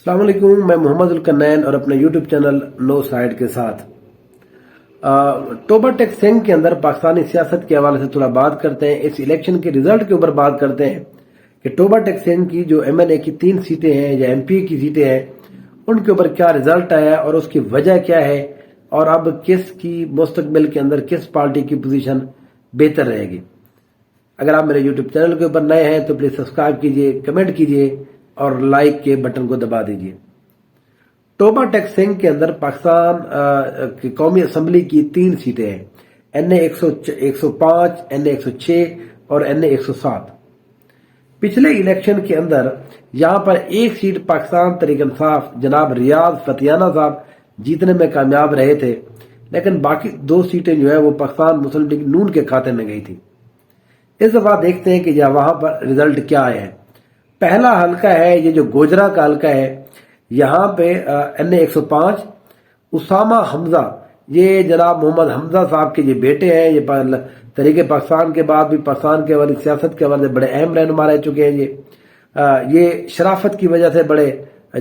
السلام علیکم، میں محمد الکنین اور اپنے یوٹیوب چینل نو سائیڈ کے ساتھ توبہ ٹیک سنگھ کے اندر پاکستانی سیاست کے حوالے سے تھوڑا بات کرتے ہیں۔ اس الیکشن کے ریزلٹ کے اوپر بات کرتے ہیں کہ توبہ ٹیک سنگھ کی جو ایم این اے کی 3 سیٹیں ہیں یا ایم پی کی سیٹیں ہیں ان کے اوپر کیا ریزلٹ آیا اور اس کی وجہ کیا ہے، اور اب کس کی مستقبل کے اندر کس پارٹی کی پوزیشن بہتر رہے گی۔ اگر آپ میرے یوٹیوب چینل کے اوپر نئے ہیں تو پلیز سبسکرائب کیجئے، کمنٹ کیجئے اور لائک کے بٹن کو دبا دیجئے۔ توبہ ٹیک سنگھ کے اندر پاکستان کی قومی اسمبلی کی 3 سیٹیں ہیں، این اے 105، این اے 106 اور این اے 107۔ پچھلے الیکشن کے اندر یہاں پر ایک سیٹ پاکستان تحریک انصاف جناب ریاض فتیانہ صاحب جیتنے میں کامیاب رہے تھے، لیکن باقی 2 سیٹیں جو ہے وہ پاکستان مسلم لیگ نون کے کھاتے میں گئی تھی۔ اس دفعہ دیکھتے ہیں کہ وہاں پر ریزلٹ کیا آئے ہیں۔ پہلا حلقہ ہے یہ جو گوجرا کا حلقہ ہے، یہاں پہ این اے 105 اسامہ حمزہ، یہ جناب محمد حمزہ صاحب کے یہ بیٹے ہیں، یہ تحریک پاکستان کے بعد بھی پاکستان کے حوالے سیاست کے حوالے سے بڑے اہم رہنما رہ چکے ہیں۔ یہ شرافت کی وجہ سے بڑے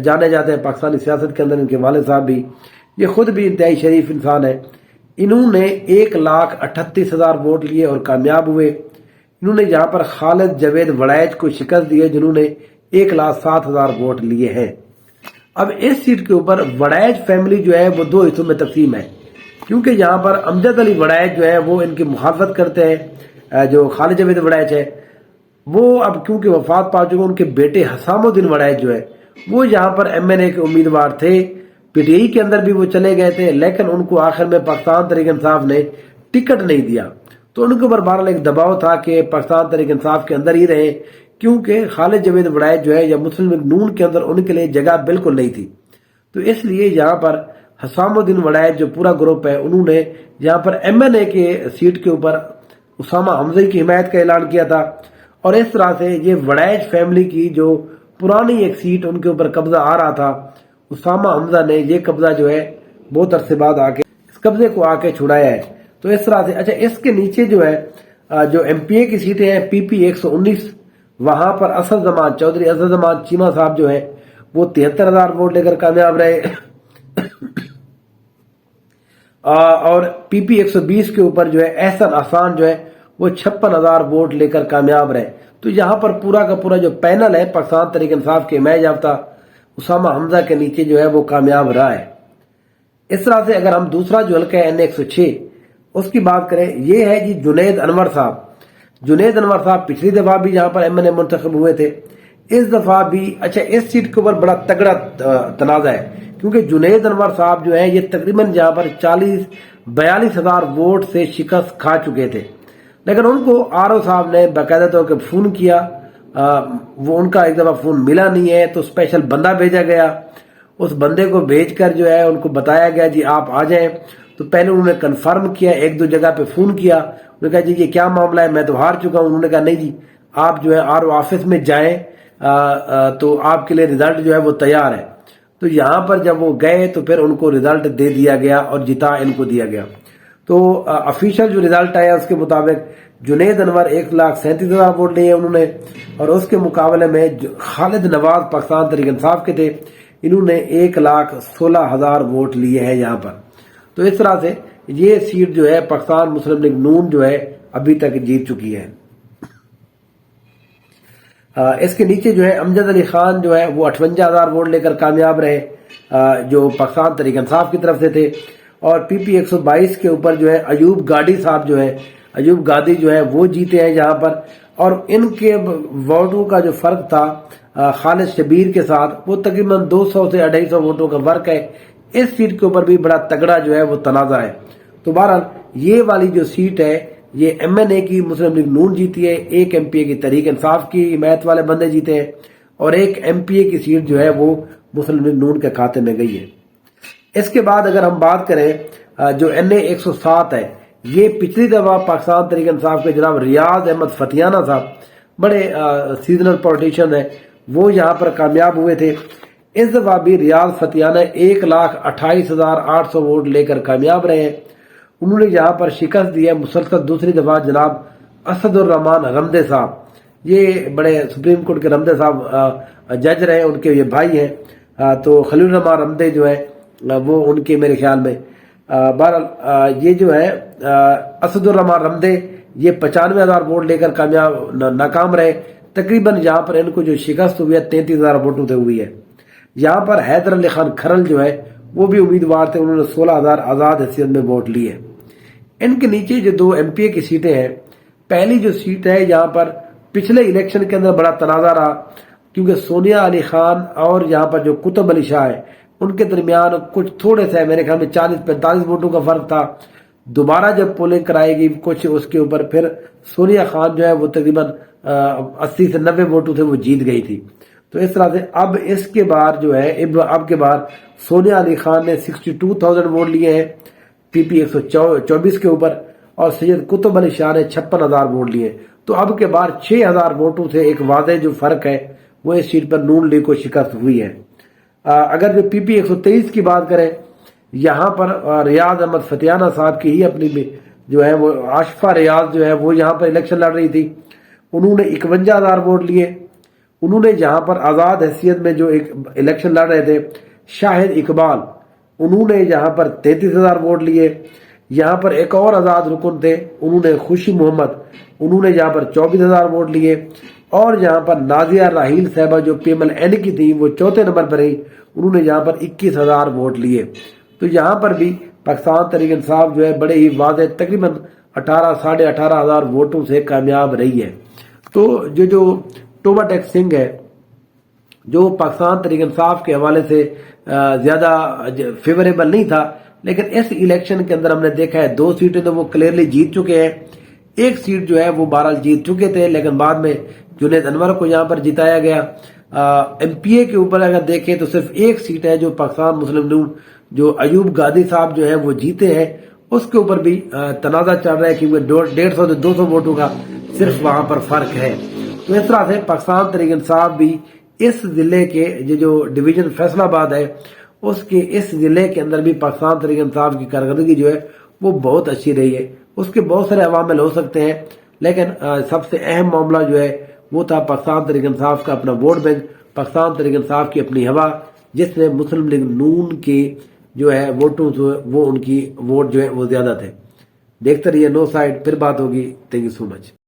جانے جاتے ہیں پاکستانی سیاست کے اندر۔ ان کے والد صاحب بھی، یہ خود بھی انتہائی شریف انسان ہے۔ انہوں نے 1,38,000 ووٹ لیے اور کامیاب ہوئے۔ انہوں نے یہاں پر خالد جاوید وڑائچ کو شکست دی ہے جنہوں نے 1,07,000 ووٹ لیے ہیں۔ اب اس سیٹ کے اوپر وڑائچ فیملی جو ہے وہ 2 حصوں میں تقسیم ہے، کیونکہ یہاں پر امجد علی وڑائچ جو ہے وہ ان کی مخالفت کرتے ہیں۔ جو خالد جاوید وڑائچ ہے وہ اب کیونکہ وفات پا چکے، ان کے بیٹے حسام الدین وڑائچ جو ہے وہ یہاں پر ایم این اے کے امیدوار تھے، پی ٹی آئی کے اندر بھی وہ چلے گئے تھے، لیکن ان کو آخر میں پاکستان تحریک انصاف نے ٹکٹ نہیں دیا، تو ان کے اوپر بہرحال ایک دباؤ تھا کہ پاکستان تحریک انصاف کے اندر ہی رہے، کیونکہ خالد جاوید وڑائچ جو ہے یا مسلم لیگ نون کے اندر ان کے لیے جگہ بالکل نہیں تھی۔ تو اس لیے یہاں پر حسام الدین وڑائچ جو پورا گروپ ہے انہوں نے یہاں پر ایم این اے کے سیٹ کے اوپر اسامہ حمزہ کی حمایت کا اعلان کیا تھا، اور اس طرح سے یہ وڑائچ فیملی کی جو پرانی ایک سیٹ ان کے اوپر قبضہ آ رہا تھا، اسامہ حمزہ نے یہ قبضہ جو ہے بہت عرصے بعد آ کے اس قبضے کو آ کے چھڑایا ہے۔ تو اس طرح سے اچھا، اس کے نیچے جو ہے جو ایم پی اے کی سیٹیں ہیں پی پی 119، وہاں پر اسد زمان چودھری، اسد زمان چیمہ صاحب جو ہے وہ 73,000 ووٹ لے کر کامیاب رہے، اور پی پی 120 کے اوپر جو ہے احسن احسان جو ہے وہ 56,000 ووٹ لے کر کامیاب رہے۔ تو یہاں پر پورا کا پورا جو پینل ہے پاکستان تحریک انصاف کے حمایت یافتہ اسامہ حمزہ کے نیچے جو ہے وہ کامیاب رہا ہے۔ اس طرح سے اگر ہم دوسرا جو حلقہ ہے این اے 106 اس کی بات کریں، یہ ہے جی جنید انور صاحب۔ جنید انور صاحب پچھلی دفعہ بھی یہاں پر ایم این اے منتخب ہوئے تھے، اس دفعہ بھی اچھا اس سیٹ کے اوپر بڑا تگڑا تنازع ہے، کیونکہ جنید انور صاحب جو ہیں یہ تقریباً یہاں پر 42,000 ووٹ سے شکست کھا چکے تھے، لیکن ان کو آر او صاحب نے باقاعدہ طور پر فون کیا، وہ ان کا ایک دفعہ فون ملا نہیں ہے تو اسپیشل بندہ بھیجا گیا، اس بندے کو بھیج کر جو ہے ان کو بتایا گیا جی آپ آ جائیں۔ تو پہلے انہوں نے کنفرم کیا، 1-2 جگہ پہ فون کیا، انہوں نے کہا جی یہ کیا معاملہ ہے، میں تو ہار چکا ہوں۔ انہوں نے کہا نہیں جی آپ جو ہے آر او آفس میں جائیں تو آپ کے لیے ریزلٹ جو ہے وہ تیار ہے۔ تو یہاں پر جب وہ گئے تو پھر ان کو ریزلٹ دے دیا گیا اور جتا ان کو دیا گیا۔ تو افیشل جو ریزلٹ آیا اس کے مطابق جنید انور 1,37,000 ووٹ لیے انہوں نے، اور اس کے مقابلے میں خالد نواز پاکستان تحریک انصاف کے تھے، انہوں نے 1,16,000 ووٹ لیے ہیں یہاں پر۔ تو اس طرح سے یہ سیٹ جو ہے پاکستان مسلم لیگ نون جو ہے ابھی تک جیت چکی ہے۔ اس کے نیچے جو ہے امجد علی خان جو ہے وہ 58,000 ووٹ لے کر کامیاب رہے، جو پاکستان تحریک انصاف کی طرف سے تھے، اور پی پی 122 کے اوپر جو ہے ایوب گاڑی صاحب جو ہے، ایوب گادی جو ہے وہ جیتے ہیں یہاں پر، اور ان کے ووٹوں کا جو فرق تھا خالد شبیر کے ساتھ وہ تقریباً 200 سے 250 ووٹوں کا فرق ہے۔ اس سیٹ کے اوپر بھی بڑا تگڑا جو ہے وہ تنازع ہے۔ تو بہرحال یہ والی جو سیٹ ہے یہ ایم این اے کی مسلم لیگ نون جیتی ہے، ایک ایم پی اے کی تحریک انصاف کی حمایت والے بندے جیتے ہیں، اور ایک ایم پی اے کی سیٹ جو ہے وہ مسلم لیگ نون کے کھاتے میں گئی ہے۔ اس کے بعد اگر ہم بات کریں جو این اے 107 ہے، یہ پچھلی دفعہ پاکستان تحریک انصاف کے جناب ریاض احمد فتیانہ صاحب بڑے سیزنل پولیٹیشین ہیں، وہ یہاں پر کامیاب ہوئے تھے۔ اس دفعہ بھی ریاض فتیانہ 1,28,800 ووٹ لے کر کامیاب رہے ہیں۔ انہوں نے یہاں پر شکست دی ہے مسلسل دوسری دفعہ جناب اسد الرحمان رمدے صاحب، یہ بڑے سپریم کورٹ کے رمدے صاحب جج رہے، ان کے یہ بھائی ہیں، تو خلیل الرحمان رمدے جو ہے وہ ان کے میرے خیال میں بہرحال یہ جو ہے اسد الرحمان رمدے یہ 95,000 ووٹ لے کر کامیاب ناکام رہے. تقریباً یہاں پر ان کو جو شکست ہوئی ہے 33,000 ووٹوں سے ہوئی ہے. یہاں پر حیدر علی خان کھرل جو ہے وہ بھی امیدوار تھے, انہوں نے 16,000 آزاد حیثیت میں ووٹ لیے. ان کے نیچے جو 2 MP کی سیٹیں ہیں, پہلی جو سیٹ ہے یہاں پر پچھلے الیکشن کے اندر بڑا تنازع رہا, کیونکہ سونیا علی خان اور یہاں پر جو قطب علی شاہ ہے ان کے درمیان کچھ تھوڑے سے میرے خیال میں 40-45 ووٹوں کا فرق تھا. دوبارہ جب پولنگ کرائی گئی کچھ اس کے اوپر, پھر سونیا خان جو ہے وہ تقریباً 80 سے 90 ووٹوں سے وہ جیت گئی تھی. تو اس طرح سے اب اس کے بعد جو ہے اب کے بعد سونیا علی خان نے 62,000 ووٹ لیے ہیں PP 124 کے اوپر, اور سید قطب علی شاہ نے 56,000 ووٹ لیے. تو اب کے بعد 6,000 ووٹوں سے ایک واضح جو فرق ہے وہ اس سیٹ پر نون لیگ کو شکست ہوئی ہے. اگر جو PP 123 کی بات کریں, یہاں پر ریاض احمد فتیانہ صاحب کی ہی اپنی جو ہے وہ آشفہ ریاض جو ہے وہ یہاں پر الیکشن لڑ رہی تھی, انہوں نے 51,000 ووٹ لیے. انہوں نے یہاں پر آزاد حیثیت میں جو ایک الیکشن لڑ رہے تھے شاہد اقبال, انہوں نے یہاں پر 33,000 ووٹ لیے. یہاں پر ایک اور آزاد رکن تھے, انہوں نے خوشی محمد, انہوں نے یہاں پر 24,000 ووٹ لیے. اور یہاں پر نازیہ راحیل صاحبہ جو PMLN کی تھی وہ 4تھے نمبر پر رہی, انہوں نے یہاں پر 21,000 ووٹ لیے. تو یہاں پر بھی پاکستان تحریک انصاف جو ہے بڑے ہی واضح تقریباً 18,500 ووٹوں سے کامیاب رہی ہے. تو جو ٹوبہ ٹیک سنگھ ہے جو پاکستان تحریک انصاف کے حوالے سے زیادہ فیوریبل نہیں تھا, لیکن اس الیکشن کے اندر ہم نے دیکھا ہے 2 سیٹیں تو وہ کلیئرلی جیت چکے ہیں. ایک سیٹ جو ہے وہ بہرحال جیت چکے تھے, لیکن بعد میں جنید انور کو یہاں پر جتایا گیا. MPA کے اوپر اگر دیکھیں تو صرف ایک سیٹ ہے جو پاکستان مسلم نون جو ایوب گادی صاحب جو ہیں وہ جیتے ہیں, اس کے اوپر بھی تنازع چل رہا ہے کیونکہ 150 سے 200 ووٹوں کا صرف وہاں پر فرق ہے. تو اس طرح سے پاکستان تحریک انصاف بھی اس ضلع کے جو ڈویژن فیصل آباد ہے اس کے اس ضلع کے اندر بھی پاکستان تحریک انصاف کی کارکردگی جو ہے وہ بہت اچھی رہی ہے. اس کے بہت سارے عوامل ہو سکتے ہیں, لیکن سب سے اہم معاملہ جو ہے وہ تھا پاکستان تحریک انصاف کا اپنا ووٹ بینک, پاکستان تحریک انصاف کی اپنی ہوا, جس میں مسلم لیگ نون کے جو ہے ووٹوں وہ ان کی ووٹ جو ہے وہ زیادہ تھے. دیکھتے رہیے نو سائیڈ, پھر بات ہوگی. Thank you so much.